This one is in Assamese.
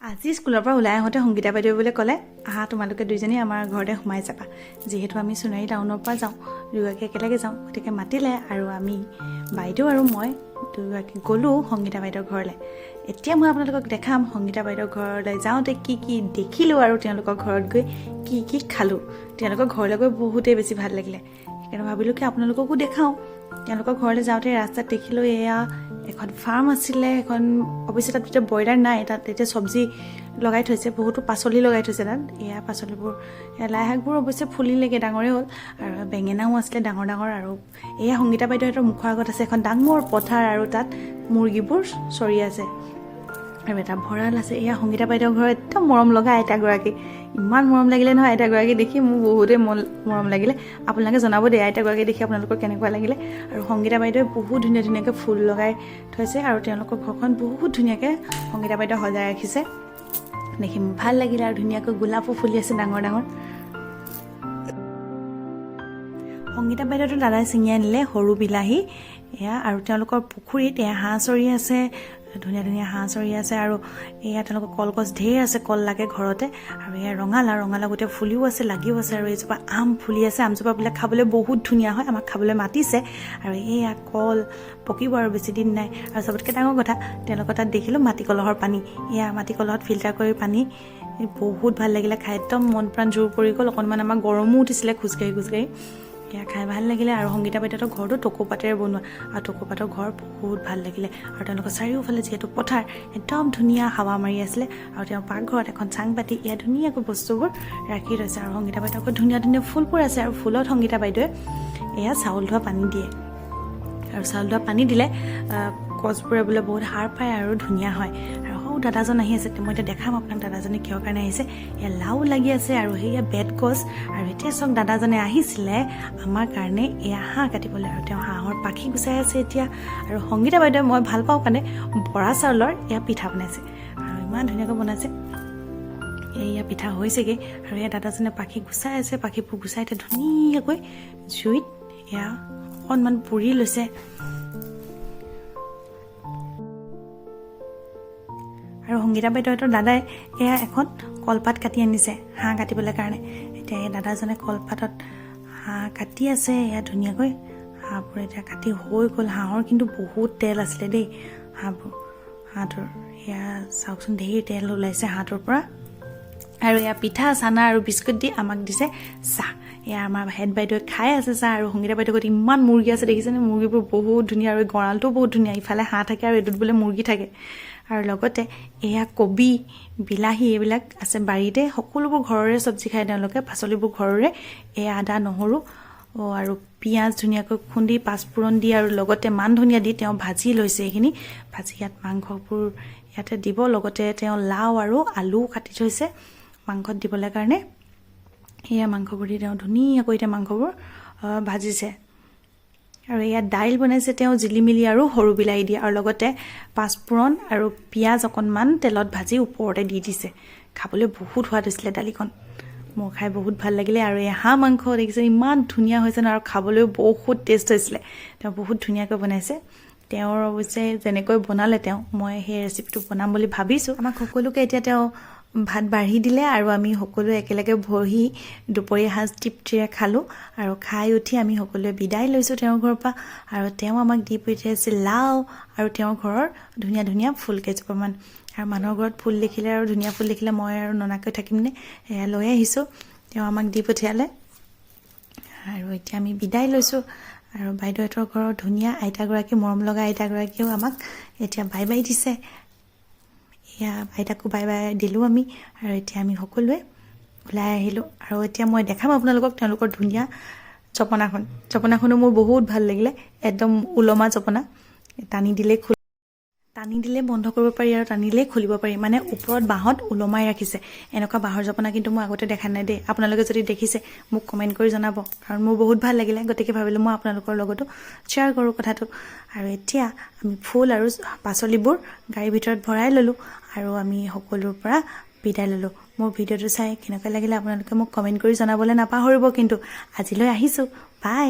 আজি স্কুলৰ পৰা ওলাই আহোঁতে সংগীতা বাইদেউ বোলে ক'লে আহা তোমালোকে দুইজনী আমাৰ ঘৰতে সোমাই যাবা যিহেতু আমি সোণাৰী টাউনৰ পৰা যাওঁ দুয়োগৰাকী একেলগে যাওঁ গতিকে মাতিলে আৰু আমি বাইদেউ আৰু মই দুয়োগৰাকী গ'লোঁ সংগীতা বাইদেউৰ ঘৰলৈ এতিয়া মই আপোনালোকক দেখাম সংগীতা বাইদেউৰ ঘৰলৈ যাওঁতে কি কি দেখিলোঁ আৰু তেওঁলোকৰ ঘৰত গৈ কি কি খালোঁ তেওঁলোকৰ ঘৰলৈ গৈ বহুতেই বেছি ভাল লাগিলে সেইকাৰণে ভাবিলোঁ কি আপোনালোককো দেখাওঁ তেওঁলোকৰ ঘৰলৈ যাওঁতে ৰাস্তাত দেখিলোঁ এয়া এখন ফাৰ্ম আছিলে এখন অৱশ্যে তাত এতিয়া ব্ৰইলাৰ নাই তাত এতিয়া চব্জি লগাই থৈছে বহুতো পাচলি লগাই থৈছে তাত এয়া পাচলিবোৰ লাই শাকবোৰ অৱশ্যে ফুলিলেগৈ ডাঙৰেই হ'ল আৰু বেঙেনাও আছিলে ডাঙৰ ডাঙৰ আৰু এয়া সংগীতা বাইদেউহঁতৰ মুখৰ আগত আছে এখন ডাঙৰ পথাৰ আৰু তাত মুৰ্গীবোৰ চৰি আছে আৰু এটা ভঁৰাল আছে এয়া সংগীতা বাইদেউৰ ঘৰত একদম মৰম লগা আইতাগৰাকী ইমান মৰম লাগিলে নহয় আইতাগৰাকী দেখি মোৰ বহুতেই মৰম লাগিলে আপোনালোকে জনাব দেই আইতাগৰাকী দেখি আপোনালোকৰ কেনেকুৱা লাগিলে আৰু সংগীতা বাইদেৱে বহুত ধুনীয়া ধুনীয়াকৈ ফুল লগাই থৈছে আৰু তেওঁলোকৰ ঘৰখন বহুত ধুনীয়াকৈ সংগীতা বাইদেউ সজাই ৰাখিছে দেখি মোৰ ভাল লাগিলে আৰু ধুনীয়াকৈ গোলাপো ফুলি আছে ডাঙৰ ডাঙৰ সংগীতা বাইদেউতো দাদাই ছিঙি আনিলে সৰু বিলাহী এয়া আৰু তেওঁলোকৰ পুখুৰীত এয়া হাঁহ চৰি আছে ধুনীয়া ধুনীয়া হাঁহ চৰি আছে আৰু এয়া তেওঁলোকৰ কলগছ ঢেৰ আছে কল লাগে ঘৰতে আৰু এয়া ৰঙালাও গোটেই ফুলিও আছে লাগিও আছে আৰু এইজোপা আম ফুলি আছে আমজোপাবিলাক খাবলৈ বহুত ধুনীয়া হয় আমাক খাবলৈ মাতিছে আৰু এয়া কল পকিব আৰু বেছি দিন নাই আৰু চবতকৈ ডাঙৰ কথা তেওঁলোকৰ তাত দেখিলোঁ মাটি কলহৰ পানী এয়া মাটি কলহত ফিল্টাৰ কৰি পানী বহুত ভাল লাগিলে খাই একদম মন প্ৰাণ জোৰ পৰি গ'ল অকণমান আমাৰ গৰমো উঠিছিলে খোজকাঢ়ি এয়া খাই ভাল লাগিলে আৰু সংগীতা বাইদেউহঁতৰ ঘৰটো টকৌপাতেৰে বনোৱা আৰু টকৌপাতৰ ঘৰ বহুত ভাল লাগিলে আৰু তেওঁলোকৰ চাৰিওফালে যিহেতু পথাৰ একদম ধুনীয়া হাৱা মাৰি আছিলে আৰু তেওঁৰ পাকঘৰত এখন চাং পাতি এয়া ধুনীয়াকৈ বস্তুবোৰ ৰাখি থৈছে আৰু সংগীতা বাইদেউৰ ঘৰত ধুনীয়া ধুনীয়া ফুলবোৰ আছে আৰু ফুলত সংগীতা বাইদেৱে এয়া চাউল ধোৱা পানী দিয়ে আৰু চাউল ধোৱা পানী দিলে গছবোৰে বোলে বহুত সাৰ পায় আৰু ধুনীয়া হয় আৰু দাদাজন আহি আছে মই এতিয়া দেখাম আপোনাক দাদাজনে কিহৰ কাৰণে আহিছে এয়া লাও লাগি আছে আৰু সেয়া বেতগছ আৰু এতিয়া চাওক দাদাজনে আহিছিলে আমাৰ কাৰণে এয়া হাঁহ কাটিবলৈ আৰু তেওঁ হাঁহৰ পাখি গুচাই আছে এতিয়া আৰু সংগীতা বাইদেৱে মই ভাল পাওঁ কাৰণে বৰা চাউলৰ এয়া পিঠা বনাইছে আৰু ইমান ধুনীয়াকৈ বনাইছে এয়া পিঠা হৈছেগৈ আৰু এয়া দাদাজনে পাখি গুচাই আছে পাখিবোৰ গুচাই এতিয়া ধুনীয়াকৈ জুইত এয়া অকণমান পুৰি লৈছে আৰু সংগীতা বাইদেউহঁতৰ দাদাই এয়া এখন কলপাত কাটি আনিছে হাঁহ কাটিবলৈ কাৰণে এতিয়া এই দাদাজনে কলপাতত হাঁহ কাটি আছে এয়া ধুনীয়াকৈ হাঁহবোৰ এতিয়া কাটি হৈ গ'ল হাঁহৰ কিন্তু বহুত তেল আছিলে দেই হাঁহটোৰ এয়া চাওকচোন ঢেৰ তেল ওলাইছে হাঁহটোৰ পৰা আৰু এয়া পিঠা চানা আৰু বিস্কুট দি আমাক দিছে চাহ এয়া আমাৰ হেড বাইদেৱে খাই আছে চাহ আৰু সংগীতা বাইদেউত ইমান মুৰ্গী আছে দেখিছেনে মুৰ্গীবোৰ বহুত ধুনীয়া আৰু গঁৰালটোও বহুত ধুনীয়া ইফালে হাঁহ থাকে আৰু এইটোত বোলে মুৰ্গী থাকে আৰু লগতে এয়া কবি বিলাহী এইবিলাক আছে বাৰীতে সকলোবোৰ ঘৰৰে চব্জি খায় তেওঁলোকে পাচলিবোৰ ঘৰৰে এয়া আদা নহৰু আৰু পিঁয়াজ ধুনীয়াকৈ খুন্দি পাঁচফোৰণ দি আৰু লগতে মান ধনিয়া দি তেওঁ ভাজি লৈছে এইখিনি ভাজি ইয়াত মাংসবোৰ ইয়াতে দিব লগতে তেওঁ লাও আৰু আলু কাটি থৈছে মাংসত দিবলৈ কাৰণে সেয়া মাংসবোৰ দি তেওঁ ধুনীয়াকৈ এতিয়া মাংসবোৰ ভাজিছে আৰু ইয়াত দাইল বনাইছে তেওঁ জিলিমিলি আৰু সৰু বিলাহী দিয়ে আৰু লগতে পাঁচফোৰণ আৰু পিঁয়াজ অকণমান তেলত ভাজি ওপৰতে দি দিছে খাবলৈ বহুত সোৱাদ হৈছিলে দালিখন মোৰ খাই বহুত ভাল লাগিলে আৰু এই হাঁহ মাংস দেখিছে ইমান ধুনীয়া হৈছে ন আৰু খাবলৈও বহুত টেষ্ট হৈছিলে তেওঁ বহুত ধুনীয়াকৈ বনাইছে তেওঁৰ অৱশ্যে যেনেকৈ বনালে তেওঁ মই সেই ৰেচিপিটো বনাম বুলি ভাবিছোঁ আমাক সকলোকে এতিয়া তেওঁ ভাত বাঢ়ি দিলে আৰু আমি সকলোৱে একেলগে বহি দুপৰীয়া সাঁজ তৃপ্তিৰে খালোঁ আৰু খাই উঠি আমি সকলোৱে বিদায় লৈছোঁ তেওঁৰ ঘৰৰ পৰা আৰু তেওঁ আমাক দি পঠিয়াইছিল লাও আৰু তেওঁৰ ঘৰৰ ধুনীয়া ধুনীয়া ফুল কেইজোপামান আৰু মানুহৰ ঘৰত ফুল দেখিলে আৰু ধুনীয়া ফুল দেখিলে মই আৰু ননাকৈ থাকিমনে এয়া লৈ আহিছোঁ তেওঁ আমাক দি পঠিয়ালে আৰু এতিয়া আমি বিদায় লৈছোঁ আৰু বাইদেউহঁতৰ ঘৰৰ ধুনীয়া আইতাগৰাকী মৰম লগা আইতাগৰাকীয়েও আমাক এতিয়া বাই বাই দিছে এয়া আইতাকো বাই বাই দিলোঁ আমি আৰু এতিয়া আমি সকলোৱে ওলাই আহিলোঁ আৰু এতিয়া মই দেখাম আপোনালোকক তেওঁলোকৰ ধুনীয়া জপনাখনো মোৰ বহুত ভাল লাগিলে একদম ওলমা জপনা টানি দিলে বন্ধ কৰিব পাৰি আৰু টানি দিলেই খুলিব পাৰি মানে ওপৰত বাঁহত ওলমাই ৰাখিছে এনেকুৱা বাঁহৰ জপনা কিন্তু মই আগতে দেখা নাই দেই আপোনালোকে যদি দেখিছে মোক কমেণ্ট কৰি জনাব কাৰণ মোৰ বহুত ভাল লাগিলে গতিকে ভাবিলোঁ মই আপোনালোকৰ লগতো শ্বেয়াৰ কৰোঁ কথাটো আৰু এতিয়া আমি ফুল আৰু পাচলিবোৰ গাড়ীৰ ভিতৰত ভৰাই ল'লোঁ আৰু আমি সকলোৰ পৰা বিদায় ল'লোঁ মোৰ ভিডিঅ'টো চাই কেনেকুৱা লাগিলে আপোনালোকে মোক কমেণ্ট কৰি জনাবলৈ নাপাহৰিব কিন্তু আজিলৈ আহিছোঁ বাই